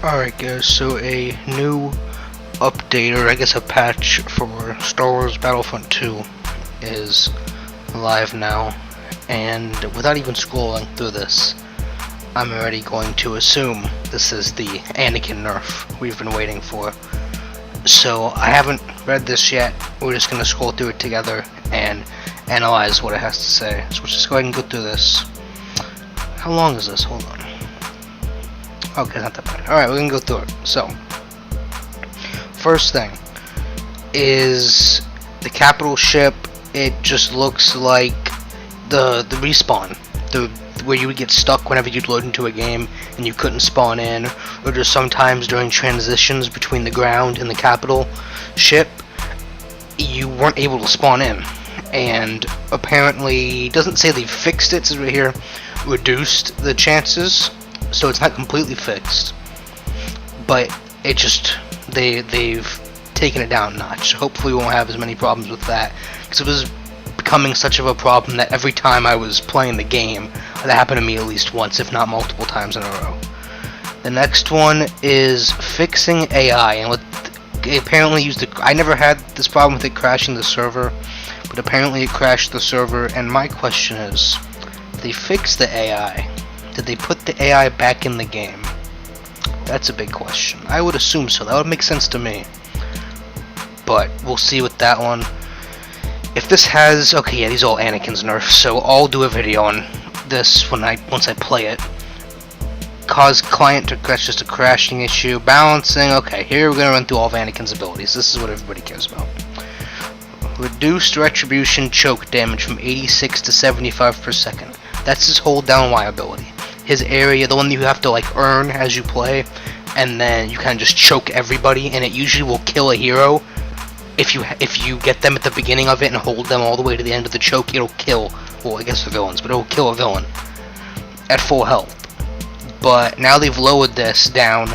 Alright guys, so a new update, or I guess a patch for Star Wars Battlefront 2 is live now, and without even scrolling through this, I'm already going to assume this is the Anakin nerf we've been waiting for. So I haven't read this yet, we're just going to scroll through it together and analyze what it has to say. So let's just go ahead and go through this. How long is this? Hold on. Okay, not that bad. Alright, we're gonna go through it. So, first thing is the capital ship. It just looks like the respawn, where you would get stuck whenever you'd load into a game and you couldn't spawn in, or just sometimes during transitions between the ground and the capital ship, you weren't able to spawn in. And apparently, it doesn't say they fixed it, it says right here, reduced the chances. So it's not completely fixed, but it just they've taken it down a notch. Hopefully we won't have as many problems with that, because it was becoming such of a problem that every time I was playing the game, that happened to me at least once, if not multiple times in a row. The next one is fixing AI, and it apparently used I never had this problem with it crashing the server, but apparently it crashed the server. And my question is, they fixed the AI. Did they put the AI back in the game? That's a big question. I would assume so. That would make sense to me. But we'll see with that one. If this has... Okay, yeah, these are all Anakin's nerfs, so I'll do a video on this once I play it. Cause client to crash, just a crashing issue. Balancing. Okay, here we're going to run through all of Anakin's abilities. This is what everybody cares about. Reduced retribution choke damage from 86 to 75 per second. That's his hold down Y ability. His area, the one you have to like earn as you play, and then you kind of just choke everybody, and it usually will kill a hero. If you get them at the beginning of it and hold them all the way to the end of the choke, it'll kill, well, I guess the villains, but it'll kill a villain at full health. But now they've lowered this down.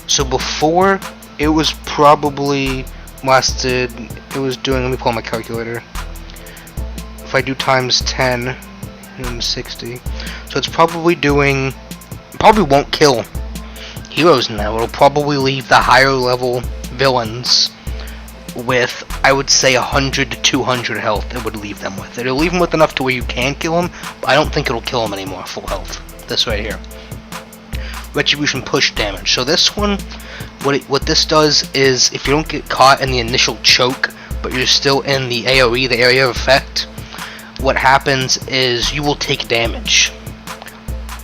So before, it was probably lasted, it was doing, let me pull out my calculator. If I do times 10, 160, so it's probably doing, probably won't kill heroes now. It'll probably leave the higher level villains with, I would say, 100 to 200 health. It would leave them with. It'll leave them with enough to where you can kill them, but I don't think it'll kill them anymore full health. This right here, retribution push damage. So this one, what this does is, if you don't get caught in the initial choke, but you're still in the AoE, the area of effect, what happens is you will take damage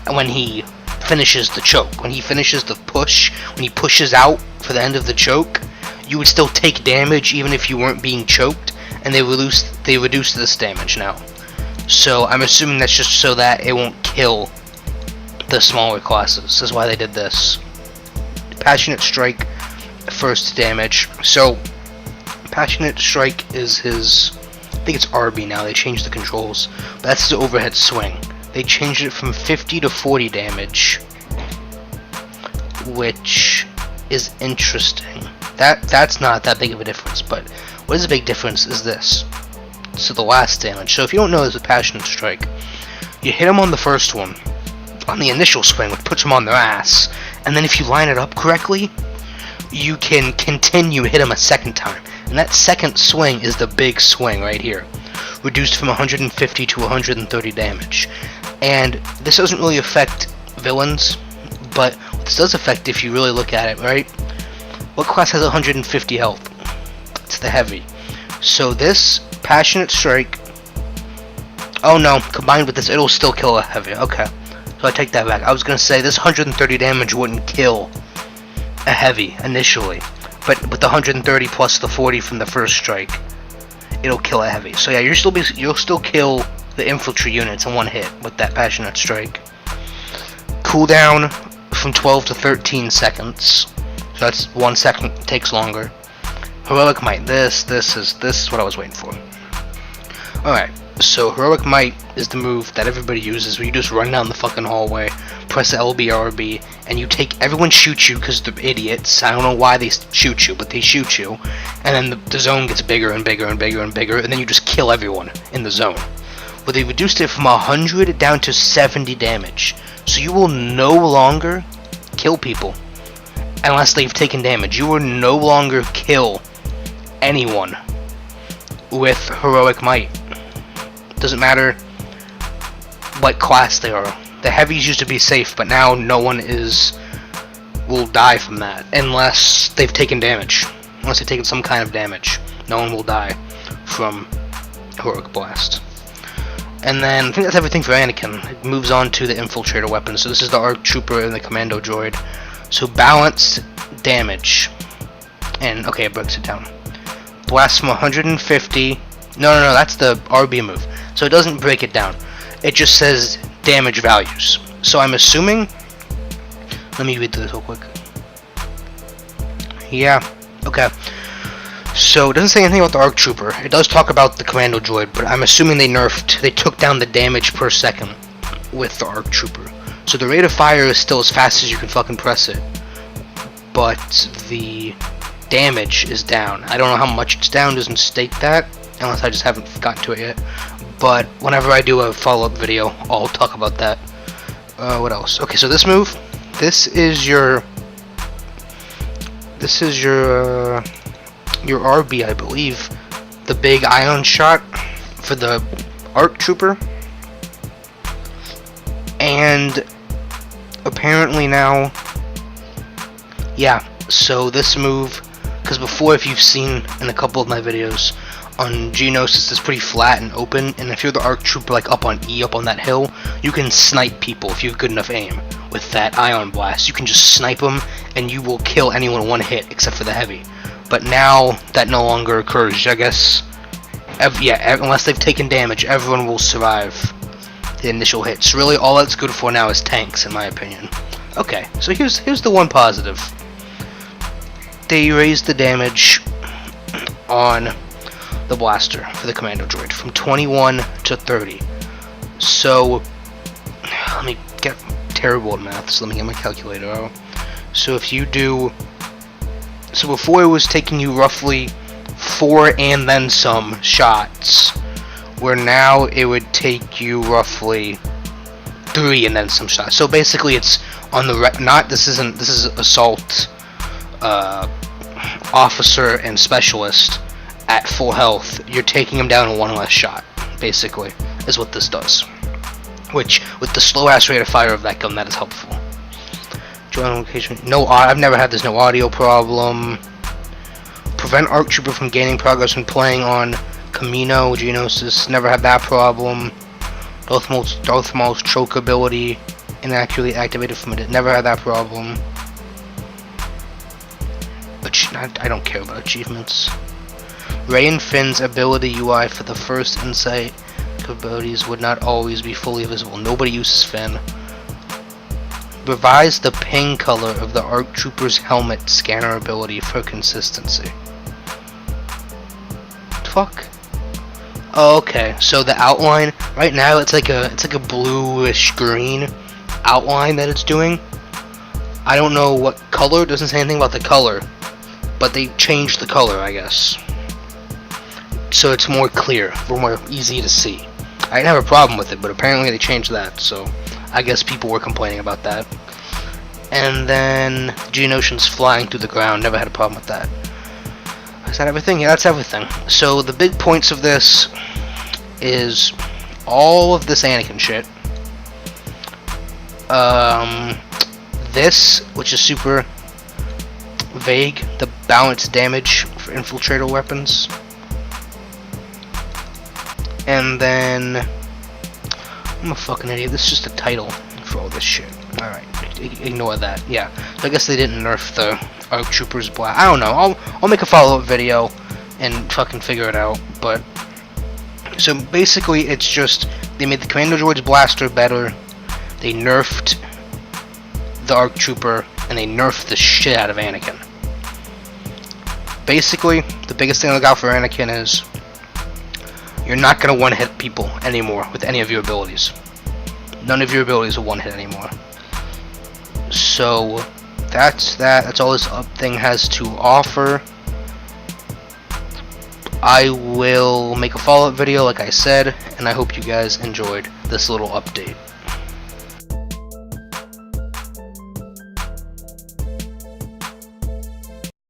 when he finishes the choke. When he finishes the push, when he pushes out for the end of the choke, you would still take damage even if you weren't being choked, and they reduce this damage now. So I'm assuming that's just so that it won't kill the smaller classes. That's why they did this. Passionate Strike, first damage. So Passionate Strike is his, I think it's RB now, they changed the controls, but that's his overhead swing. They changed it from 50 to 40 damage, which is interesting. That's not that big of a difference, but what is a big difference is this. So the last damage. So if you don't know, there's a Passionate Strike. You hit them on the first one, on the initial swing, which puts them on their ass, and then if you line it up correctly, you can continue hit them a second time. And that second swing is the big swing right here, reduced from 150 to 130 damage. And this doesn't really affect villains, but this does affect if you really look at it, right? What class has 150 health? It's the heavy. So this Passionate Strike, oh no, combined with this, it'll still kill a heavy. Okay, so I take that back. I was gonna say this 130 damage wouldn't kill a heavy initially, but with the 130 plus the 40 from the first strike, it'll kill a heavy. So yeah, you'll still kill the infantry units in one hit with that Passionate Strike. Cooldown from 12 to 13 seconds. So that's 1 second, takes longer. Heroic Might. This is what I was waiting for. Alright, so Heroic Might is the move that everybody uses, where you just run down the fucking hallway, press LB, RB, and you take, everyone shoots you because they're idiots. I don't know why they shoot you, but they shoot you, and then the zone gets bigger and bigger and bigger and bigger, and then you just kill everyone in the zone. But they reduced it from 100 down to 70 damage, so you will no longer kill people. unless they've taken damage. You will no longer kill anyone with heroic might. Doesn't matter what class they are. The heavies used to be safe, but now no one will die from that unless they've taken damage. Unless they've taken some kind of damage, no one will die from heroic blast. And then I think that's everything for Anakin. It moves on to the infiltrator weapons. So this is the ARC Trooper and the Commando Droid. So balanced damage, and okay, it breaks it down. Blast from 150. No, that's the RB move. So it doesn't break it down. It just says damage values. So I'm assuming. Let me read through this real quick. Yeah. Okay. So it doesn't say anything about the ARC Trooper. It does talk about the Commando Droid, but I'm assuming they took down the damage per second with the ARC Trooper. So the rate of fire is still as fast as you can fucking press it, but the damage is down. I don't know how much it's down, doesn't state that, unless I just haven't gotten to it yet. But whenever I do a follow-up video, I'll talk about that. What else? Okay, so this move, this is your RB, I believe, the big ion shot for the ARC Trooper. And apparently now, yeah, so this move, because before, if you've seen in a couple of my videos on geonosis, it's pretty flat and open, and if you're the ARC Trooper like up on E, up on that hill, you can snipe people if you have good enough aim with that ion blast. You can just snipe them and you will kill anyone in one hit except for the heavy. But now that no longer occurs, I guess. Unless they've taken damage, everyone will survive the initial hits. Really, all that's good for now is tanks, in my opinion. Okay, so here's the one positive. They raised the damage on the blaster for the Commando Droid from 21 to 30. So let me get terrible at math. So let me get my calculator out. So if you do, so before it was taking you roughly 4 and then some shots, where now it would take you roughly 3 and then some shots. So basically, it's on the this is assault, officer and specialist at full health. You're taking them down in 1 less shot. Basically, is what this does. Which, with the slow ass rate of fire of that gun, that is helpful. Join location. No, I've never had this no audio problem. Prevent ARC Trooper from gaining progress when playing on Camino, Geonosis, never had that problem. Darth Maul's choke ability inaccurately activated from it, never had that problem. I don't care about achievements. Rey and Finn's ability UI for the first insight capabilities would not always be fully visible. Nobody uses Finn. Revise the ping color of the ARC Trooper's helmet scanner ability for consistency. Fuck. Oh, okay, so the outline right now, it's like a bluish green outline that it's doing. I don't know what color. It doesn't say anything about the color, but they changed the color, I guess, so it's more clear, more easy to see. I didn't have a problem with it, but apparently they changed that, so I guess people were complaining about that. And then Geonosians flying through the ground, never had a problem with that. Is that everything? Yeah, that's everything. So the big points of this is all of this Anakin shit. This, which is super vague, the balanced damage for infiltrator weapons. And then, I'm a fucking idiot, this is just a title for all this shit. Alright, ignore that. Yeah, so I guess they didn't nerf the ARC Trooper's blast. I don't know, I'll make a follow-up video and fucking figure it out, but so basically it's just they made the Commando Droid's blaster better, they nerfed the ARC Trooper, and they nerfed the shit out of Anakin. Basically, the biggest thing I look out for Anakin is you're not going to one-hit people anymore with any of your abilities. None of your abilities will one-hit anymore. So that's that. That's all this thing has to offer. I will make a follow-up video like I said, and I hope you guys enjoyed this little update.